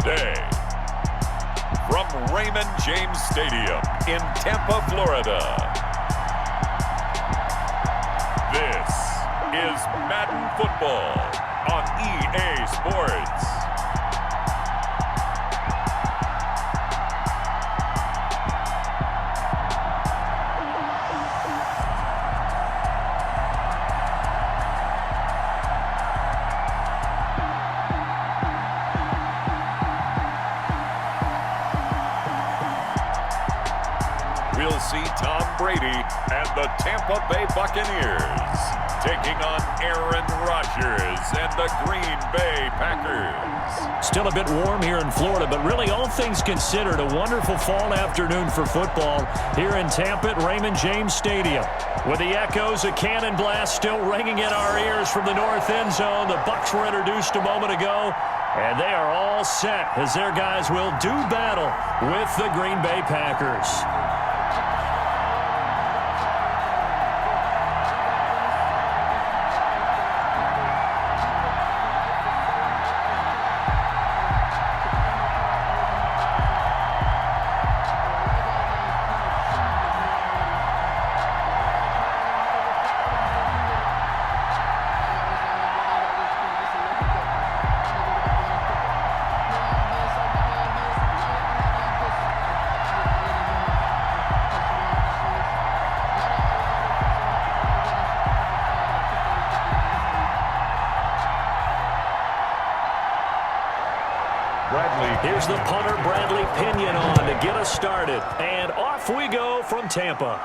today. From Raymond James Stadium in Tampa, Florida, this is Madden Football on EA Sports. We'll see Tom Brady and the Tampa Bay Buccaneers taking on Aaron Rodgers and the Green Bay Packers. Still a bit warm here in Florida, but really all things considered, a wonderful fall afternoon for football here in Tampa at Raymond James Stadium. With the echoes of cannon blast still ringing in our ears from the north end zone, the Bucs were introduced a moment ago, and they are all set as their guys will do battle with the Green Bay Packers. Here's the punter, Bradley Pinion, on to get us started. And off we go from Tampa.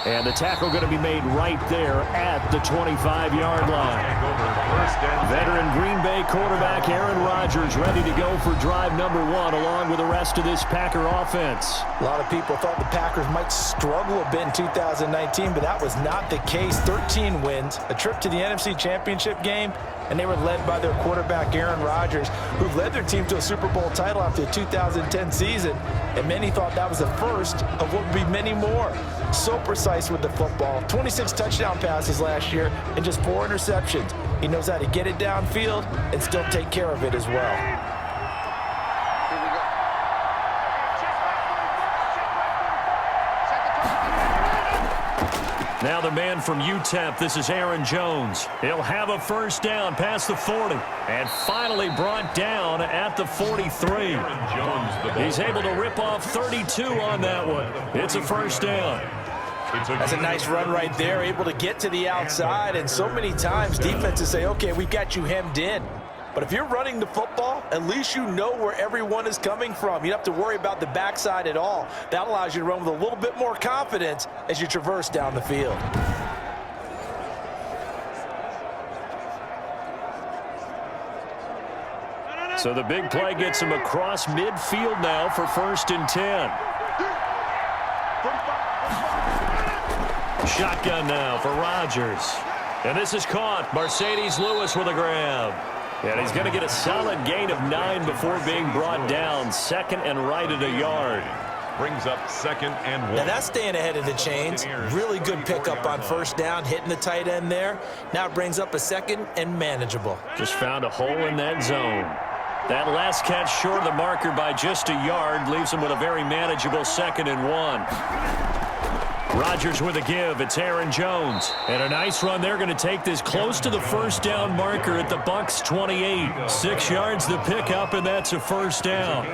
And the tackle going to be made right there at the 25-yard line. Veteran Green Bay quarterback Aaron Rodgers ready to go for drive number one along with the rest of this Packer offense. A lot of people thought the Packers might struggle a bit in 2019, but that was not the case. 13 wins, a trip to the NFC Championship game, and they were led by their quarterback Aaron Rodgers, who led their team to a Super Bowl title after the 2010 season, and many thought that was the first of what would be many more. So precise with the football. 26 touchdown passes last year and just 4 interceptions. He knows how to get it downfield and still take care of it as well. Now the man from UTEP, this is Aaron Jones. He'll have a first down past the 40 and finally brought down at the 43. He's able to rip off 32 on that one. It's a first down. That's a nice run right there, able to get to the outside, and so many times defenses say, okay, we've got you hemmed in. But if you're running the football, at least you know where everyone is coming from. You don't have to worry about the backside at all. That allows you to run with a little bit more confidence as you traverse down the field. So the big play gets him across midfield now for 1st and 10. Shotgun now for Rodgers. And this is caught. Mercedes Lewis with a grab. And he's going to get a solid gain of 9 before being brought down. 2nd and right at a yard. Brings up 2nd and 1. Now that's staying ahead of the chains. Really good pickup on first down, hitting the tight end there. Now it brings up a 2nd and manageable. Just found a hole in that zone. That last catch short of the marker by just a yard leaves him with a very manageable 2nd and 1. Rodgers with a give. It's Aaron Jones. And a nice run. They're going to take this close to the first down marker at the Bucs 28. 6 yards the pickup, and that's a first down.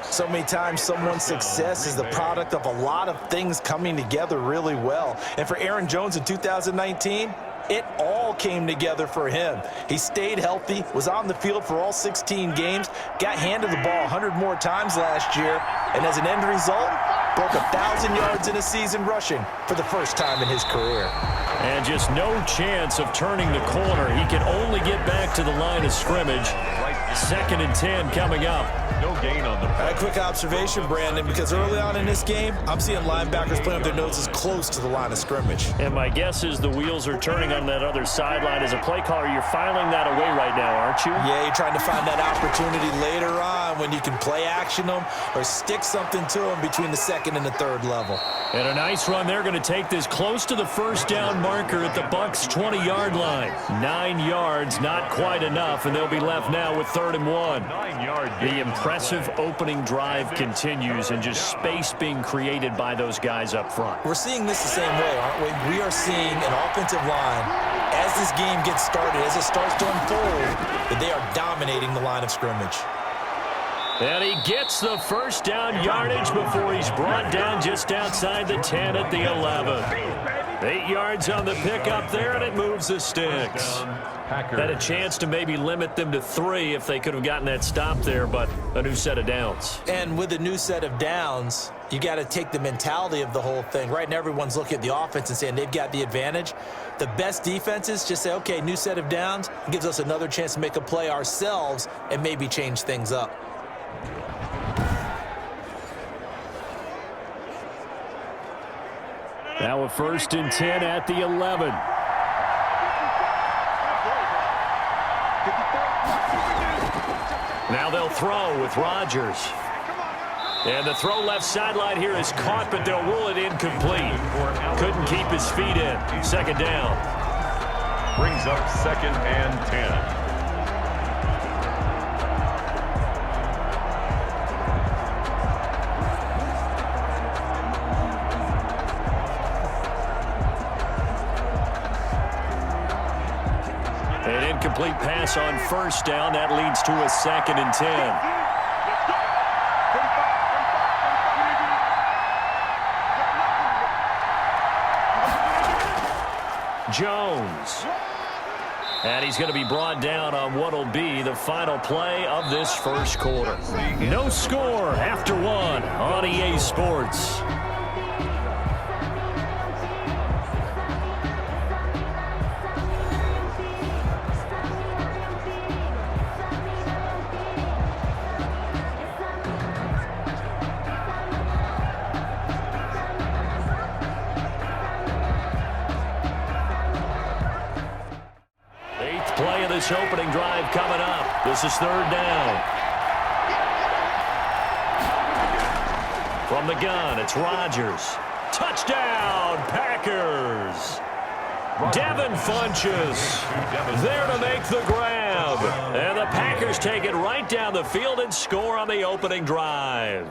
So many times someone's success is the product of a lot of things coming together really well. And for Aaron Jones in 2019, it all came together for him. He stayed healthy, was on the field for all 16 games, got handed the ball 100 more times last year, and as an end result, broke 1,000 yards in a season rushing for the first time in his career. And just no chance of turning the corner. He can only get back to the line of scrimmage. 2nd and 10 coming up. No gain on the play. A quick observation, Brandon, because early on in this game, I'm seeing linebackers playing with their noses close to the line of scrimmage. And my guess is the wheels are turning on that other sideline. As a play caller, you're filing that away right now, aren't you? Yeah, you're trying to find that opportunity later on when you can play action them or stick something to them between the 2nd second and the third level. And a nice run. They're going to take this close to the first down marker at the Bucs' 20-yard line. 9 yards, not quite enough, and they'll be left now with 3rd and 1. The impressive opening drive continues, and just space being created by those guys up front. We're seeing this the same way, aren't we? We are seeing an offensive line, as this game gets started, as it starts to unfold, that they are dominating the line of scrimmage. And he gets the first down yardage before he's brought down just outside the 10 at the 11. 8 yards on the pickup there, and it moves the sticks. Had a chance to maybe limit them to 3 if they could have gotten that stop there, but a new set of downs. And with a new set of downs, you got to take the mentality of the whole thing. Right now, everyone's looking at the offense and saying they've got the advantage. The best defenses just say, okay, new set of downs. It gives us another chance to make a play ourselves and maybe change things up. Now a 1st and 10 at the 11. Now they'll throw with Rodgers. And the throw left sideline here is caught, but they'll rule it incomplete. Couldn't keep his feet in. 2nd down. Brings up 2nd and 10. An incomplete pass on 1st down. That leads to a 2nd and 10. Jones. And he's going to be brought down on what will be the final play of this first quarter. No score after 1 on EA Sports. Play of this opening drive coming up. This is 3rd down. From the gun, it's Rodgers. Touchdown, Packers. Devin Funchess there to make the grab. And the Packers take it right down the field and score on the opening drive.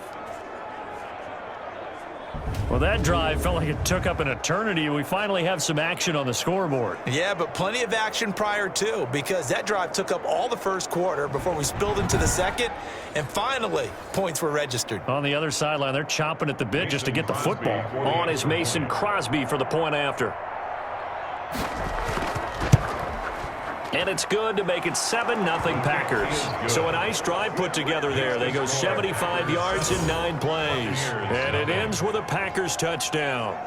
Well, that drive felt like it took up an eternity. We finally have some action on the scoreboard. Yeah, but plenty of action prior to, because that drive took up all the first quarter before we spilled into the second, and finally, points were registered. On the other sideline, they're chomping at the bit just to get the football. On is Mason Crosby for the point after. And it's good to make it 7-0 Packers. So a nice drive put together there. They go 75 yards in 9 plays. And it ends with a Packers touchdown.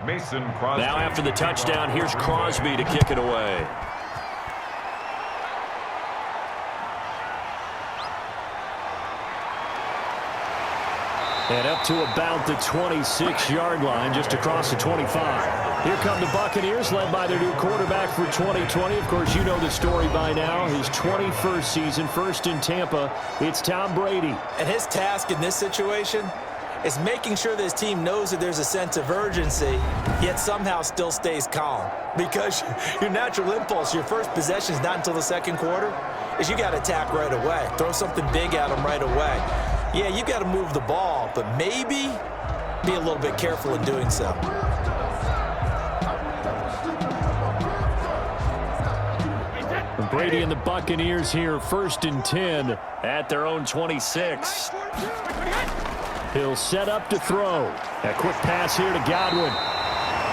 Mason Crosby. Now after the touchdown, here's Crosby to kick it away. And up to about the 26-yard line, just across the 25. Here come the Buccaneers, led by their new quarterback for 2020. Of course, you know the story by now. His 21st season, first in Tampa. It's Tom Brady. And his task in this situation is making sure that his team knows that there's a sense of urgency, yet somehow still stays calm. Because your natural impulse, your first possession is not until the second quarter, is you got to attack right away. Throw something big at them right away. Yeah, you got to move the ball, but maybe be a little bit careful in doing so. Brady and the Buccaneers here, 1st and 10 at their own 26. He'll set up to throw. A quick pass here to Godwin.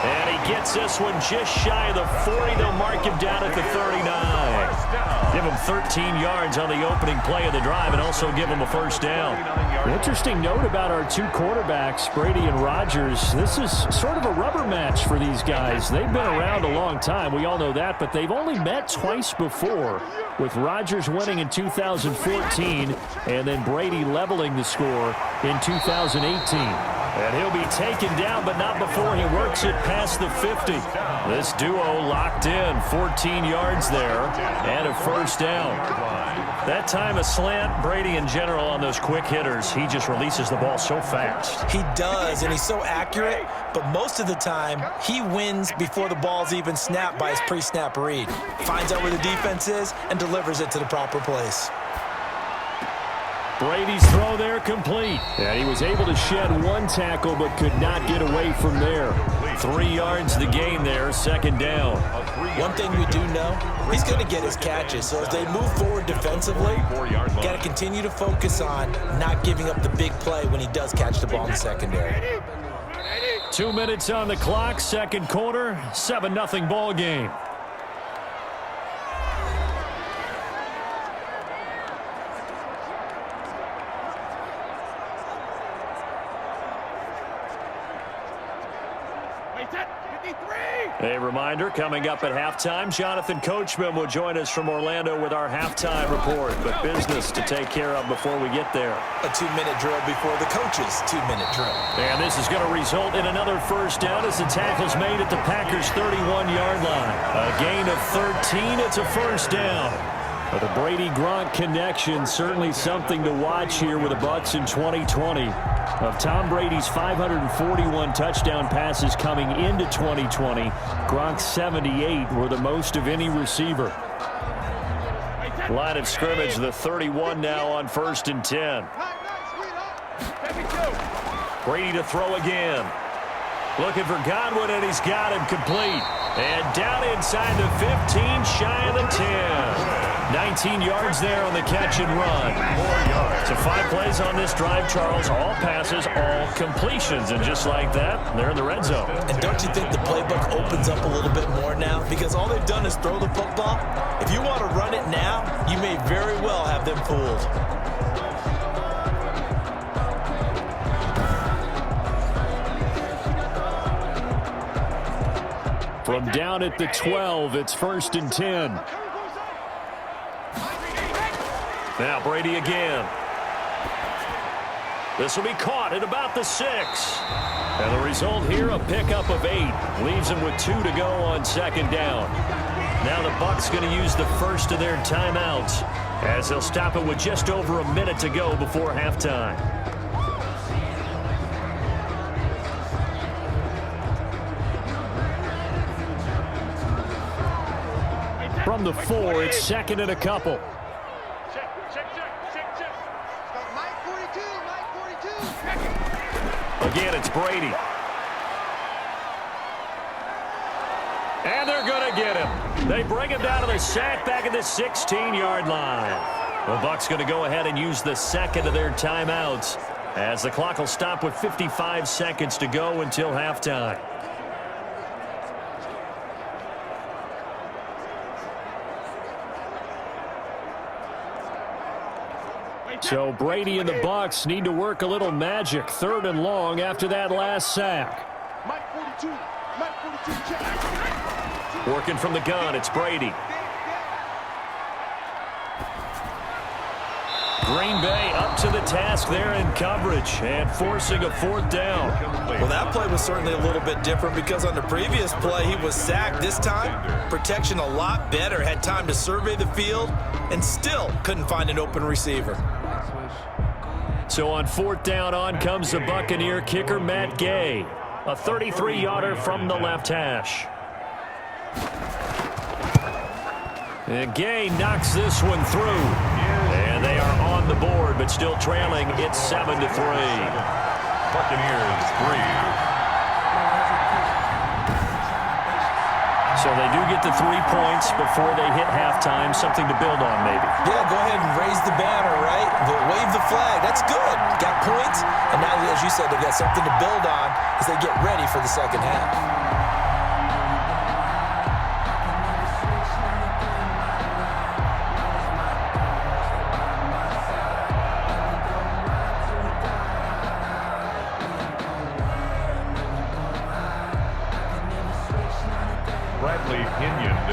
And he gets this one just shy of the 40. They'll mark him down at the 39. Give him 13 yards on the opening play of the drive and also give him a first down. Interesting note about our two quarterbacks, Brady and Rodgers. This is sort of a rubber match for these guys. They've been around a long time. We all know that, but they've only met twice before, with Rodgers winning in 2014 and then Brady leveling the score in 2018. And he'll be taken down, but not before he works it past the 50. This duo locked in, 14 yards there, and a first down. That time a slant. Brady in general on those quick hitters, he just releases the ball so fast. He does, and he's so accurate, but most of the time, he wins before the ball's even snapped by his pre-snap read. Finds out where the defense is and delivers it to the proper place. Brady's throw there complete. And he was able to shed one tackle but could not get away from there. 3 yards the gain there, second down. One thing we do know, he's going to get his catches. So as they move forward defensively, got to continue to focus on not giving up the big play when he does catch the ball in the secondary. 2 minutes on the clock, second quarter, 7-0 ball game. A reminder, coming up at halftime, Jonathan Coachman will join us from Orlando with our halftime report. But business to take care of before we get there. A 2-minute drill before the coach's 2-minute drill. And this is going to result in another first down as the tackle's made at the Packers' 31-yard line. A gain of 13, it's a first down. But the Brady-Gronk connection, certainly something to watch here with the Bucs in 2020. Of Tom Brady's 541 touchdown passes coming into 2020, Gronk's 78 were the most of any receiver. Line of scrimmage, the 31 now on 1st and 10. Brady to throw again. Looking for Godwin, and he's got him complete. And down inside the 15, shy of the 10. 19 yards there on the catch and run. So 5 plays on this drive, Charles. All passes, all completions. And just like that, they're in the red zone. And don't you think the playbook opens up a little bit more now? Because all they've done is throw the football. If you want to run it now, you may very well have them fooled. From down at the 12, it's 1st and 10. Now Brady again. This will be caught at about the 6. And the result here, a pickup of 8. Leaves him with 2 to go on second down. Now the Bucs going to use the first of their timeouts as they'll stop it with just over a minute to go before halftime. From the 4, it's 2nd and a couple. Again, it's Brady. And they're going to get him. They bring him down to the sack back at the 16-yard line. The Bucs going to go ahead and use the second of their timeouts as the clock will stop with 55 seconds to go until halftime. So Brady and the Bucs need to work a little magic. 3rd and long after that last sack. Working from the gun, it's Brady. Green Bay up to the task there in coverage and forcing a 4th down. Well, that play was certainly a little bit different because on the previous play, he was sacked. This time, protection a lot better. Had time to survey the field and still couldn't find an open receiver. So on 4th down, on comes the Buccaneer kicker, Matt Gay. A 33-yarder from the left hash. And Gay knocks this one through. And they are on the board, but still trailing. It's 7-3. Buccaneers 3. So they do get the 3 points before they hit halftime. Something to build on, maybe. Yeah, go ahead and raise the banner, right? Wave the flag. That's good. Got points. And now, as you said, they've got something to build on as they get ready for the second half.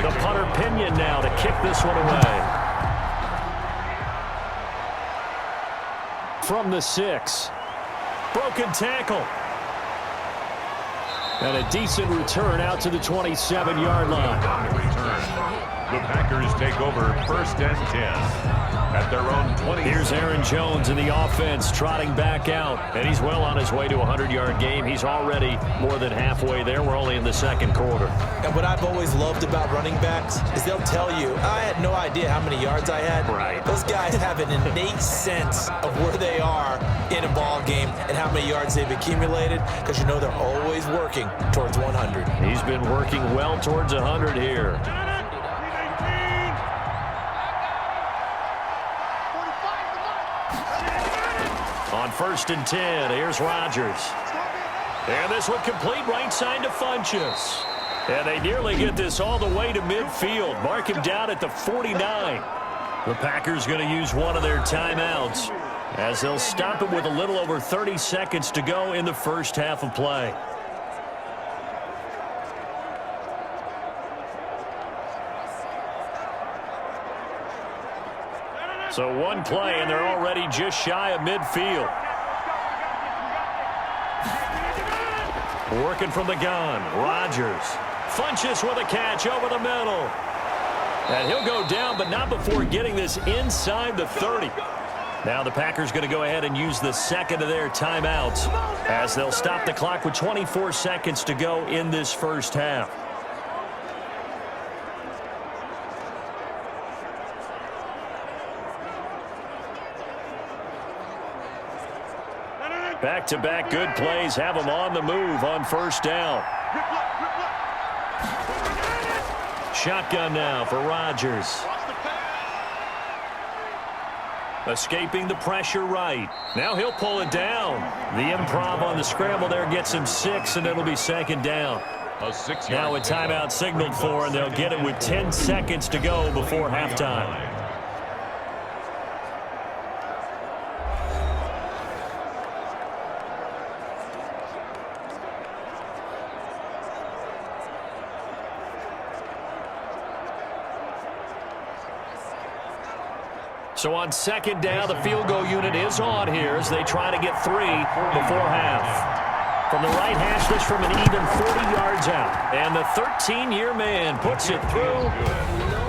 The punter Pinion now to kick this one away. From the 6. Broken tackle. And a decent return out to the 27-yard line. On the return, the Packers take over 1st and 10 at their own 20. Here's Aaron Jones in the offense trotting back out. And he's well on his way to a 100-yard game. He's already more than halfway there. We're only in the second quarter. And what I've always loved about running backs is they'll tell you, I had no idea how many yards I had. Right. Those guys have an innate sense of where they are in a ball game and how many yards they've accumulated, because you know they're always working towards 100. He's been working well towards 100 here. On 1st and 10, here's Rodgers. And this one complete right side to Funchess. And they nearly get this all the way to midfield. Mark him down at the 49. The Packers going to use one of their timeouts as they'll stop him with a little over 30 seconds to go in the first half of play. So one play, and they're already just shy of midfield. Working from the gun, Rodgers. Funchess with a catch over the middle. And he'll go down, but not before getting this inside the 30. Now the Packers going to go ahead and use the second of their timeouts as they'll stop the clock with 24 seconds to go in this first half. Back-to-back good plays have them on the move on 1st down. Shotgun now for Rodgers. Escaping the pressure right. Now he'll pull it down. The improv on the scramble there gets him 6, and it'll be 2nd down. Now a timeout signaled for, and they'll get it with 10 seconds to go before halftime. So on 2nd down, the field goal unit is on here as they try to get 3 before half. From the right hash, this from an even 40 yards out. And the 13-year man puts it through.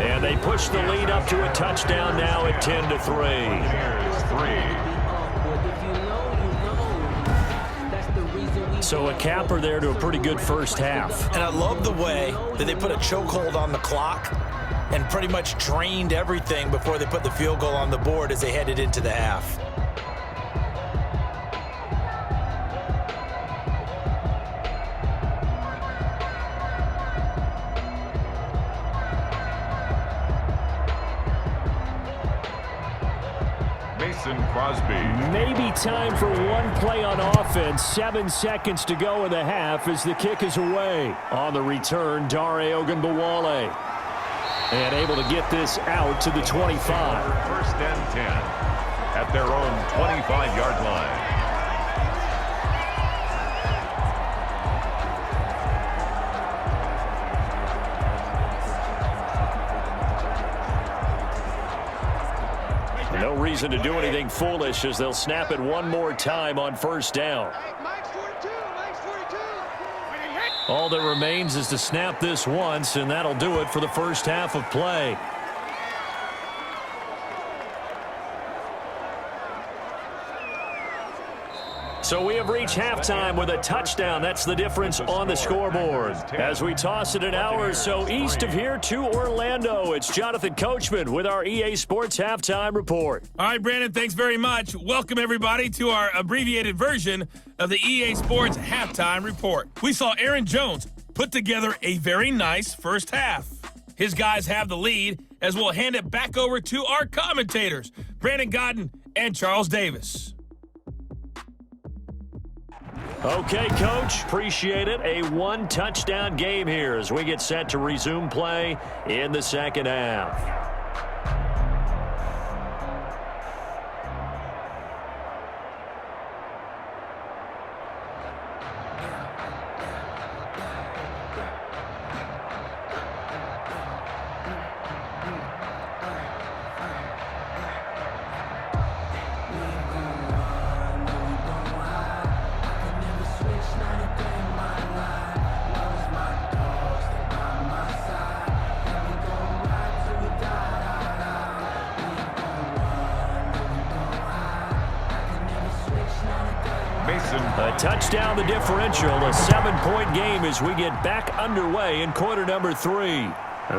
And they push the lead up to a touchdown now at 10-3. So a capper there to a pretty good first half. And I love the way that they put a chokehold on the clock and pretty much drained everything before they put the field goal on the board as they headed into the half. Maybe time for one play on offense. 7 seconds to go in the half as the kick is away. On the return, Dare Ogunbowale. And able to get this out to the 25. 1st and 10 at their own 25-yard line. No reason to do anything foolish as they'll snap it one more time on 1st down. All that remains is to snap this once, and that'll do it for the first half of play. So we have reached halftime with a touchdown. That's the difference on the scoreboard. As we toss it an hour or so east of here to Orlando, it's Jonathan Coachman with our EA Sports Halftime Report. All right, Brandon, thanks very much. Welcome, everybody, to our abbreviated version of the EA Sports Halftime Report. We saw Aaron Jones put together a very nice first half. His guys have the lead as we'll hand it back over to our commentators, Brandon Godden and Charles Davis. Okay, Coach, appreciate it. A one-touchdown game here as we get set to resume play in the second half. touchdown the differential. A 7-point game as we get back underway in quarter number 3.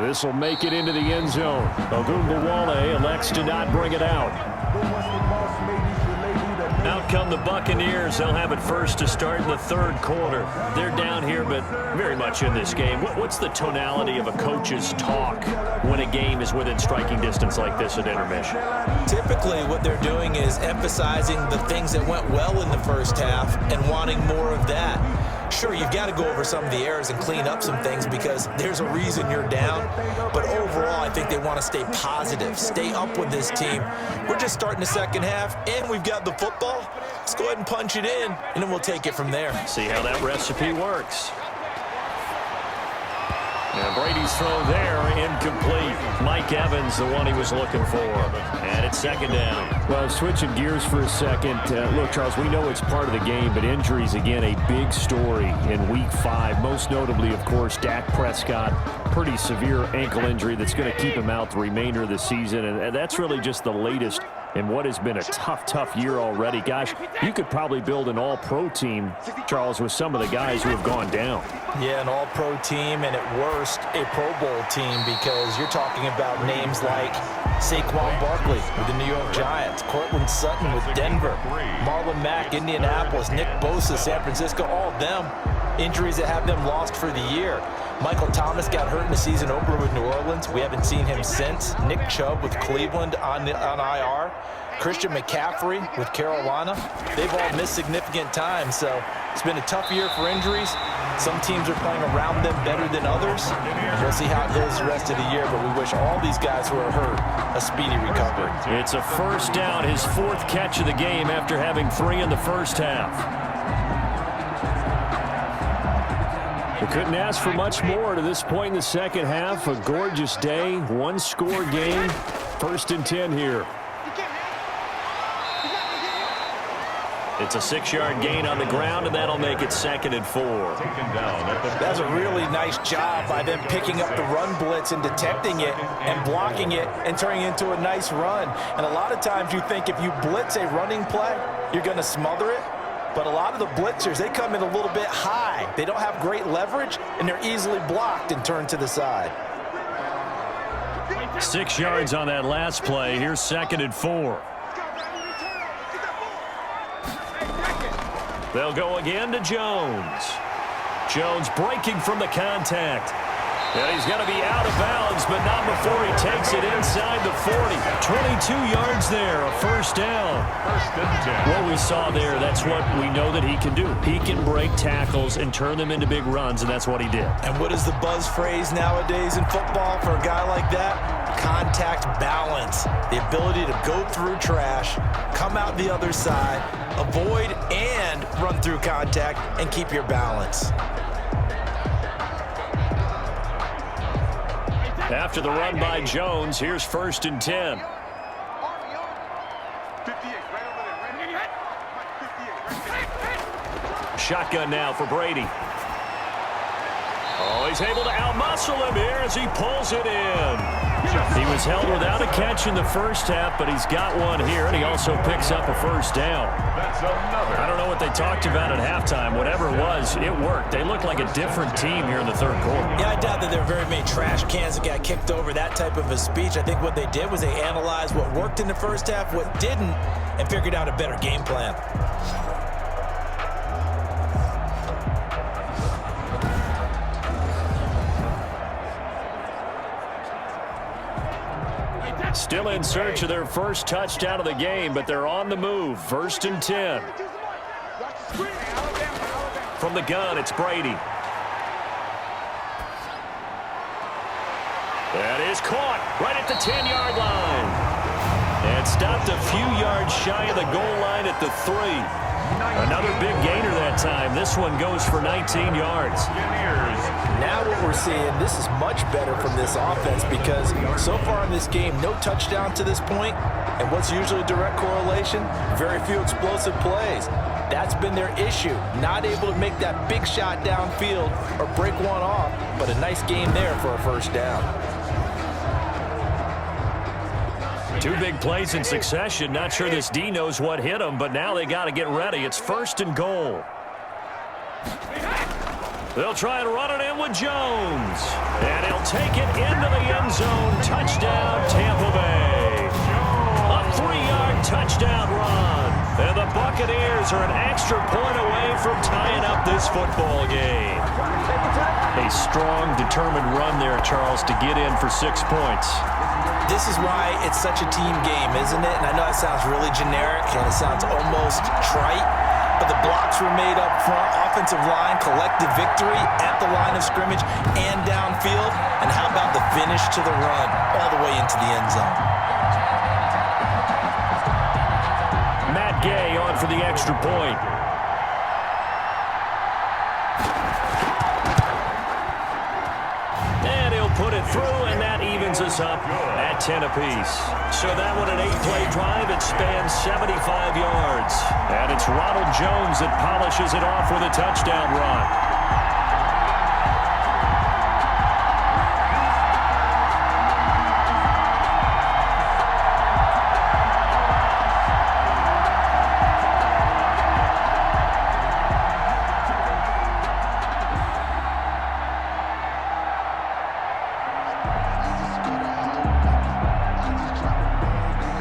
This will make it into the end zone. Ogunbowale elects to not bring it out. Out come the Buccaneers. They'll have it first to start in the third quarter. They're down here, but very much in this game. What's the tonality of a coach's talk when a game is within striking distance like this at intermission? Typically, what they're doing is emphasizing the things that went well in the first half and wanting more of that. Sure, you've got to go over some of the errors and clean up some things because there's a reason you're down. But overall, I think they want to stay positive, stay up with this team. We're just starting the second half, and we've got the football. Let's go ahead and punch it in, and then we'll take it from there. See how that recipe works. And Brady's throw there, incomplete. Mike Evans, the one he was looking for. And it's second down. Well, switching gears for a second. Look, Charles, we know it's part of the game, but injuries, again, a big story in Week 5. Most notably, of course, Dak Prescott. Pretty severe ankle injury that's going to keep him out the remainder of the season. And that's really just the latest in what has been a tough year already. Gosh, you could probably build an all-pro team, Charles, with some of the guys who have gone down. Yeah, an all-pro team, and at worst, a Pro Bowl team, because you're talking about names like Saquon Barkley with the New York Giants, Cortland Sutton with Denver, Marlon Mack, Indianapolis, Nick Bosa, San Francisco, all of them injuries that have them lost for the year. Michael Thomas got hurt in the season opener with New Orleans. We haven't seen him since. Nick Chubb with Cleveland on IR. Christian McCaffrey with Carolina. They've all missed significant time, so it's been a tough year for injuries. Some teams are playing around them better than others. We'll see how it goes the rest of the year, but we wish all these guys who are hurt a speedy recovery. It's a first down, his 4th catch of the game after having 3 in the first half. We couldn't ask for much more to this point in the second half. A gorgeous day, 1-score game. 1st and 10 here. It's a 6-yard gain on the ground, and that'll make it 2nd and 4. That's a really nice job by them picking up the run blitz and detecting it and blocking it and turning it into a nice run. And a lot of times you think if you blitz a running play, you're going to smother it. But a lot of the blitzers, they come in a little bit high. They don't have great leverage, and they're easily blocked and turned to the side. 6 yards on that last play. Here's 2nd and 4. They'll go again to Jones. Jones breaking from the contact. And he's going to be out of bounds, but not before he takes it inside the 40. 22 yards there, a first down. What we saw there, that's what we know that he can do. He can break tackles and turn them into big runs, and that's what he did. And what is the buzz phrase nowadays in football for a guy like that? Contact balance. The ability to go through trash, come out the other side, avoid and run through contact, and keep your balance. After the run by Jones, here's 1st and 10. Shotgun now for Brady. Oh, he's able to outmuscle him here as he pulls it in. He was held without a catch in the first half, but he's got one here, and he also picks up a first down. I don't know what they talked about at halftime. Whatever it was, it worked. They looked like a different team here in the third quarter. Yeah, I doubt that there were very many trash cans that got kicked over, that type of a speech. I think what they did was they analyzed what worked in the first half, what didn't, and figured out a better game plan. Still in search of their first touchdown of the game, but they're on the move. 1st and 10. From the gun, it's Brady. That is caught right at the 10-yard line. And stopped a few yards shy of the goal line at the 3. Another big gainer that time. This one goes for 19 yards. Now what we're seeing, this is much better from this offense because so far in this game, no touchdown to this point, and what's usually a direct correlation? Very few explosive plays. That's been their issue. Not able to make that big shot downfield or break one off, but a nice game there for a first down. 2 big plays in succession. Not sure this D knows what hit him, but now they got to get ready. It's 1st and goal. They'll try and run it in with Jones. And he'll take it into the end zone. Touchdown, Tampa Bay. A 3-yard touchdown run. And the Buccaneers are an extra point away from tying up this football game. A strong, determined run there, Charles, to get in for 6 points. This is why it's such a team game, isn't it? And I know it sounds really generic and it sounds almost trite, but the blocks were made up front, offensive line, collective victory at the line of scrimmage and downfield. And how about the finish to the run all the way into the end zone? Matt Gay on for the extra point. And he'll put it through, and that evens us up at 10 apiece. So that one, an 8-play drive. It spans 75 yards. And it's Ronald Jones that polishes it off with a touchdown run.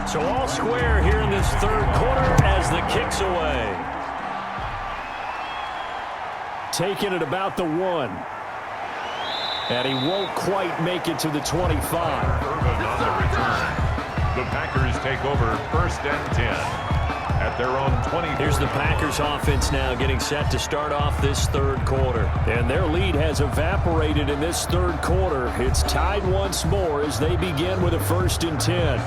So all square here in this third quarter as the kick's away. Taking it about the 1. And he won't quite make it to the 25. On the return. The Packers take over 1st and 10 at their own 20. Here's the Packers offense now getting set to start off this third quarter. And their lead has evaporated in this third quarter. It's tied once more as they begin with a 1st and 10.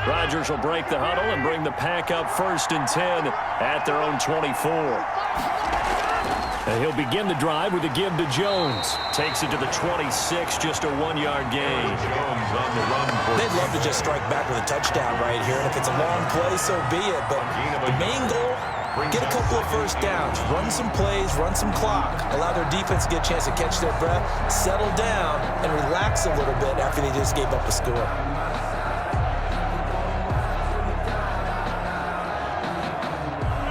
Rodgers will break the huddle and bring the pack up 1st and 10 at their own 24. And he'll begin the drive with a give to Jones. Takes it to the 26, just a 1-yard gain. Jones on the run. They'd love to just strike back with a touchdown right here, and if it's a long play, so be it. But the main goal, get a couple of first downs, run some plays, run some clock, allow their defense to get a chance to catch their breath, settle down, and relax a little bit after they just gave up a score.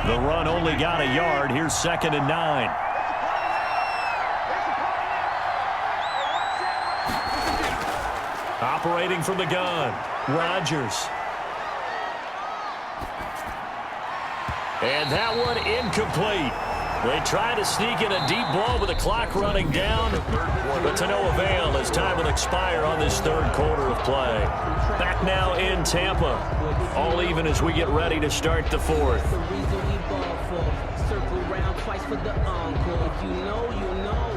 The run only got a yard. Here's 2nd and 9. Operating from the gun, Rodgers. And that one incomplete. They try to sneak in a deep ball with the clock running down, but to no avail as time will expire on this third quarter of play. Back now in Tampa, all even as we get ready to start the fourth. Circle round twice for the encore. If you know, you know.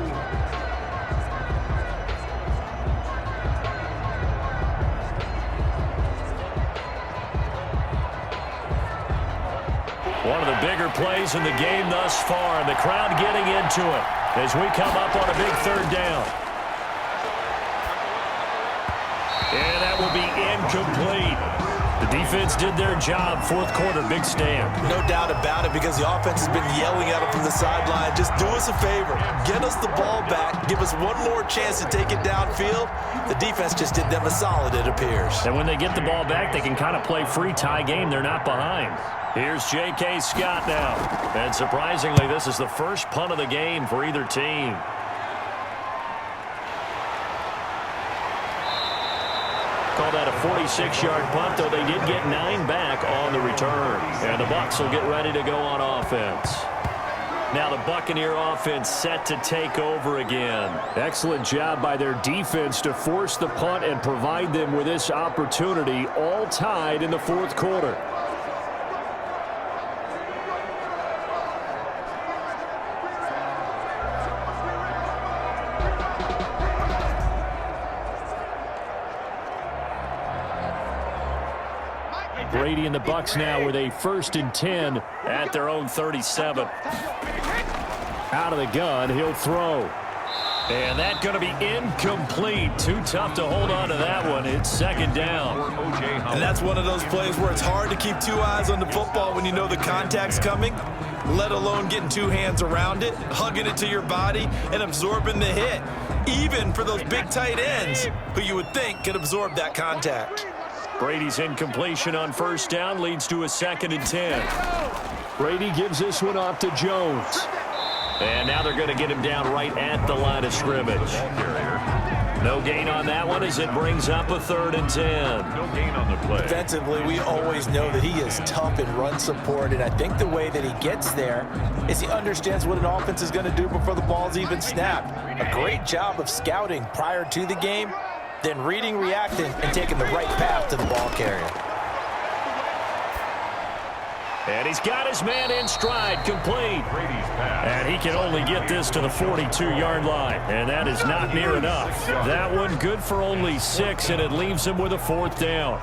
One of the bigger plays in the game thus far, and the crowd getting into it as we come up on a big 3rd down. And that will be incomplete. The defense did their job. 4th quarter, big stand. No doubt about it, because the offense has been yelling at them from the sideline. Just do us a favor. Get us the ball back. Give us one more chance to take it downfield. The defense just did them a solid, it appears. And when they get the ball back, they can kind of play free tie game. They're not behind. Here's J.K. Scott now. And surprisingly, this is the first punt of the game for either team. Call that a 46-yard punt, though they did get 9 back on the return. And the Bucs will get ready to go on offense. Now the Buccaneer offense set to take over again. Excellent job by their defense to force the punt and provide them with this opportunity, all tied in the 4th quarter. Brady and the Bucs now with a 1st and 10 at their own 37. Out of the gun, he'll throw. And that's going to be incomplete. Too tough to hold on to that one. It's second down. And that's one of those plays where it's hard to keep two eyes on the football when you know the contact's coming, let alone getting two hands around it, hugging it to your body, and absorbing the hit, even for those big tight ends who you would think could absorb that contact. Brady's incompletion on first down leads to a 2nd and 10. Brady gives this one off to Jones. And now they're going to get him down right at the line of scrimmage. No gain on that one as it brings up a 3rd and 10. No gain on the play. Defensively, we always know that he is tough in run support, and I think the way that he gets there is he understands what an offense is going to do before the ball's even snapped. A great job of scouting prior to the game, then reading, reacting, and taking the right path to the ball carrier. And he's got his man in stride, complete. And he can only get this to the 42-yard line, and that is not near enough. That one good for only 6, and it leaves him with a 4th down.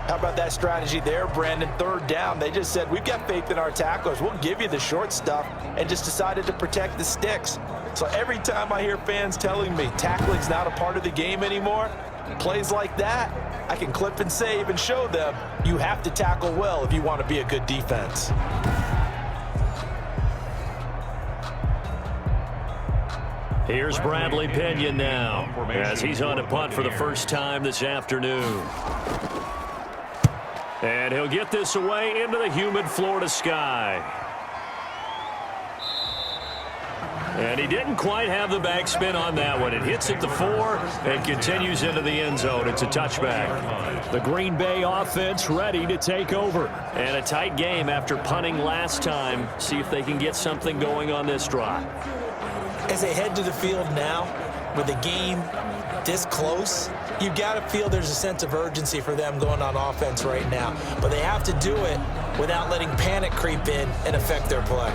How about that strategy there, Brandon? 3rd down. They just said, we've got faith in our tacklers. We'll give you the short stuff, and just decided to protect the sticks. So every time I hear fans telling me tackling's not a part of the game anymore, plays like that, I can clip and save and show them you have to tackle well if you want to be a good defense. Here's Bradley Pinion now as he's on a punt for the first time this afternoon. And he'll get this away into the humid Florida sky. And he didn't quite have the backspin on that one. It hits at the 4 and continues into the end zone. It's a touchback. The Green Bay offense ready to take over. And a tight game after punting last time. See if they can get something going on this drive. As they head to the field now, with the game this close, you've got to feel there's a sense of urgency for them going on offense right now. But they have to do it without letting panic creep in and affect their play.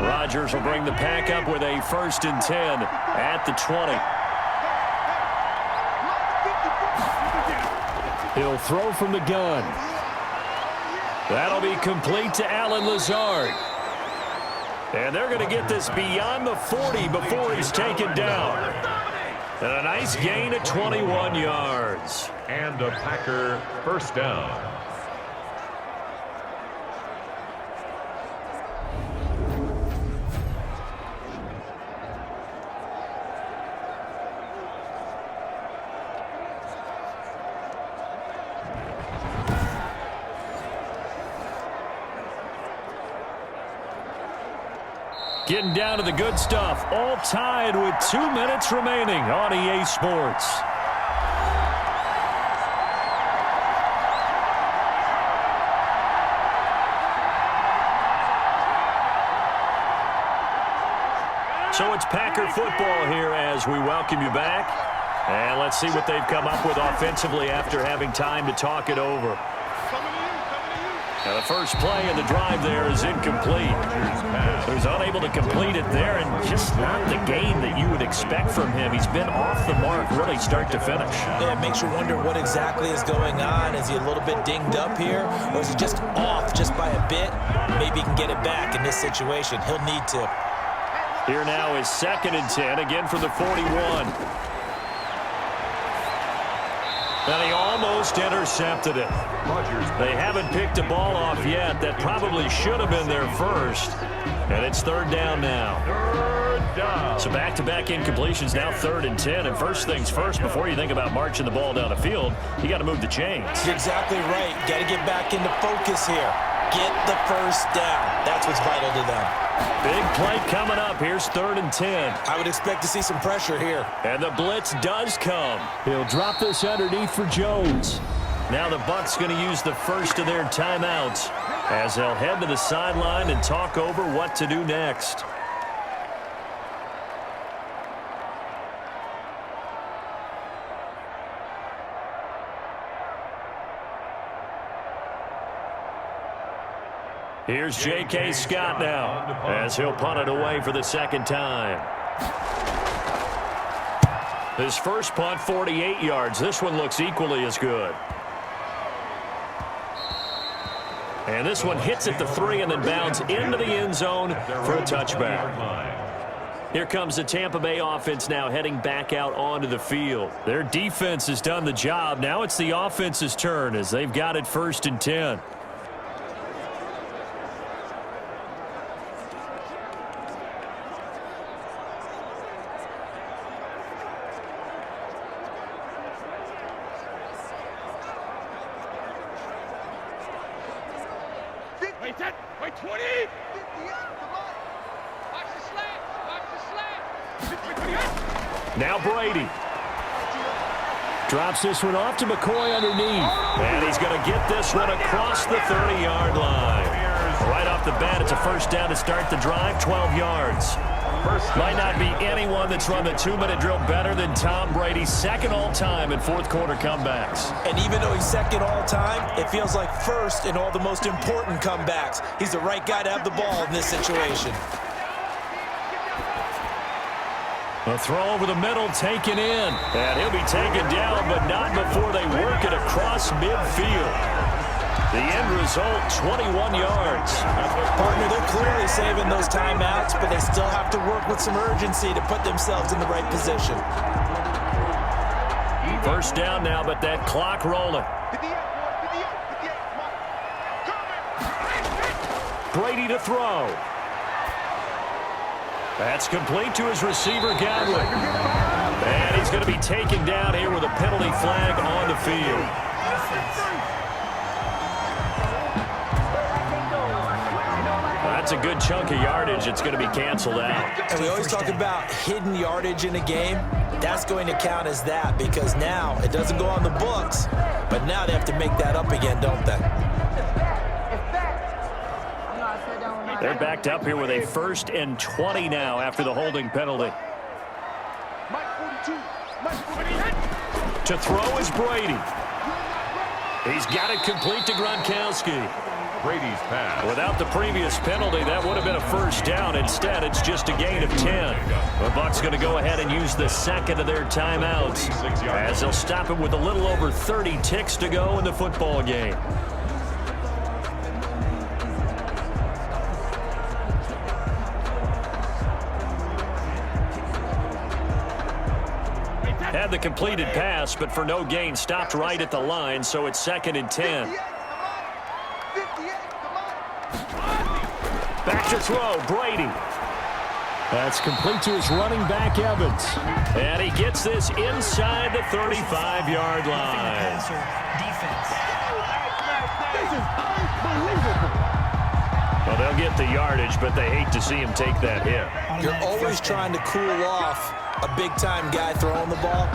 Rodgers will bring the pack up with a 1st and 10 at the 20. He'll throw from the gun. That'll be complete to Allen Lazard. And they're going to get this beyond the 40 before he's taken down. And a nice gain of 21 yards. And a Packer 1st down. Getting down to the good stuff. All tied with 2 minutes remaining on EA Sports. So it's Packer football here as we welcome you back. And let's see what they've come up with offensively after having time to talk it over. Now the first play in the drive there is incomplete. So he's unable to complete it there, and just not the game that you would expect from him. He's been off the mark really start to finish. Yeah, it makes you wonder what exactly is going on. Is he a little bit dinged up here, or is he just off just by a bit? Maybe he can get it back in this situation. He'll need to. Here now is 2nd and 10, again from the 41. And he almost intercepted it. They haven't picked a ball off yet. That probably should have been their first. And it's 3rd down now. So back-to-back incompletions, now 3rd and 10. And first things first, before you think about marching the ball down the field, you got to move the chains. You're exactly right. Got to get back into focus here. Get the 1st down. That's what's vital to them. Big play coming up. Here's 3rd and 10. I would expect to see some pressure here. And the blitz does come. He'll drop this underneath for Jones. Now the Bucs going to use the first of their timeouts as they'll head to the sideline and talk over what to do next. Here's J.K. Scott now as he'll punt it away for the 2nd time. His first punt, 48 yards. This one looks equally as good. And this one hits at the 3 and then bounds into the end zone for a touchback. Here comes the Tampa Bay offense now heading back out onto the field. Their defense has done the job. Now it's the offense's turn as they've got it 1st and 10. Wait, 20! Watch the slant! Now Brady. Drops this one off to McCoy underneath. And he's going to get this one across the 30-yard line. Right off the bat, it's a 1st down to start the drive, 12 yards. Might not be anyone that's run the 2-minute drill better than Tom Brady, 2nd all-time in 4th quarter comebacks. And even though he's 2nd all-time, it feels like 1st in all the most important comebacks. He's the right guy to have the ball in this situation. A throw over the middle, taken in. And he'll be taken down, but not before they work it across midfield. The end result, 21 yards. Partner, they're clearly saving those timeouts, but they still have to work with some urgency to put themselves in the right position. 1st down now, but that clock rolling. Brady to throw. That's complete to his receiver, Godwin. And he's going to be taken down here with a penalty flag on the field. That's a good chunk of yardage. It's going to be canceled out. And we always talk about hidden yardage in a game. That's going to count as that because now it doesn't go on the books, but now they have to make that up again, don't they? They're backed up here with a 1st and 20 now after the holding penalty. To throw is Brady. He's got it complete to Gronkowski. Brady's pass. Without the previous penalty, that would have been a 1st down. Instead, it's just a gain of 10. The Bucs going to go ahead and use the 2nd of their timeouts as they'll stop it with a little over 30 ticks to go in the football game. Had the completed pass, but for no gain, stopped right at the line, so it's 2nd and 10. Back to throw, Brady. That's complete to his running back, Evans. And he gets this inside the 35-yard line. Well, they'll get the yardage, but they hate to see him take that hit. You're always trying to cool off a big-time guy throwing the ball,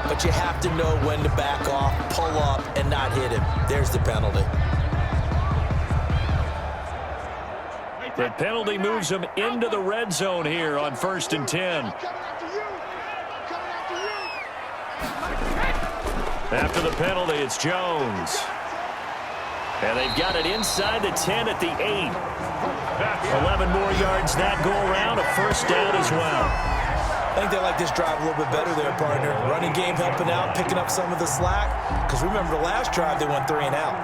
but you have to know when to back off, pull up, and not hit him. There's the penalty. The penalty moves him into the red zone here on 1st and 10. After the penalty, it's Jones. And they've got it inside the 10 at the 8. 11 more yards that go around, a 1st down as well. I think they like this drive a little bit better there, partner. Running game helping out, picking up some of the slack. Because remember the last drive, they went 3 and out.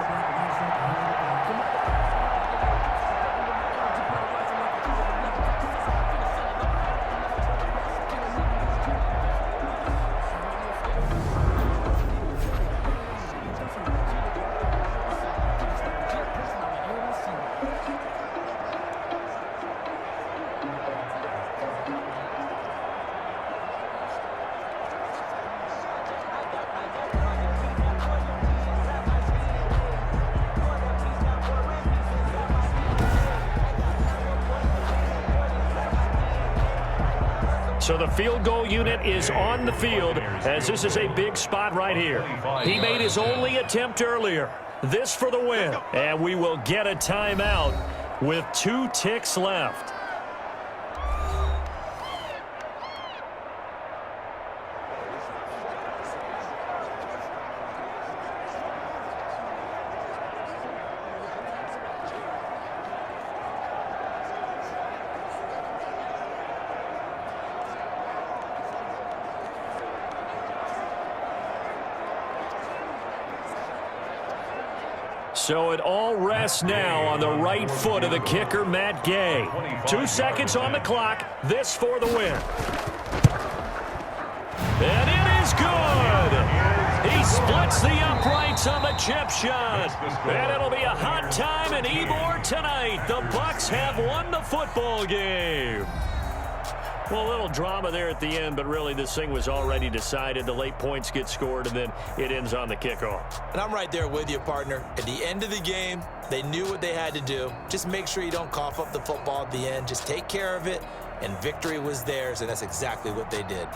So the field goal unit is on the field as this is a big spot right here. He made his only attempt earlier. This for the win. And we will get a timeout with 2 ticks left. So it all rests now on the right foot of the kicker, Matt Gay. 2 seconds on the clock. This for the win. And it is good. He splits the uprights on the chip shot. And it'll be a hot time in Ybor tonight. The Bucs have won the football game. Well, a little drama there at the end, but really this thing was already decided. The late points get scored, and then it ends on the kickoff. And I'm right there with you, partner. At the end of the game, they knew what they had to do. Just make sure you don't cough up the football at the end. Just take care of it, and victory was theirs, and that's exactly what they did.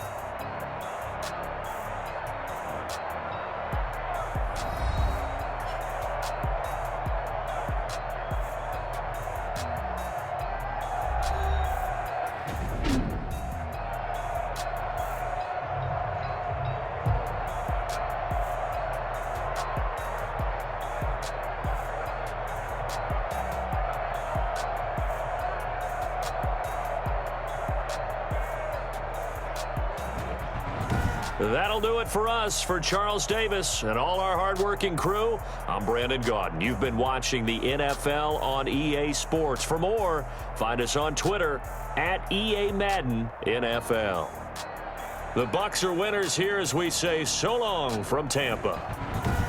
That'll do it for us. For Charles Davis and all our hardworking crew, I'm Brandon Gaudin. You've been watching the NFL on EA Sports. For more, find us on Twitter at EA Madden NFL. The Bucs are winners here as we say so long from Tampa.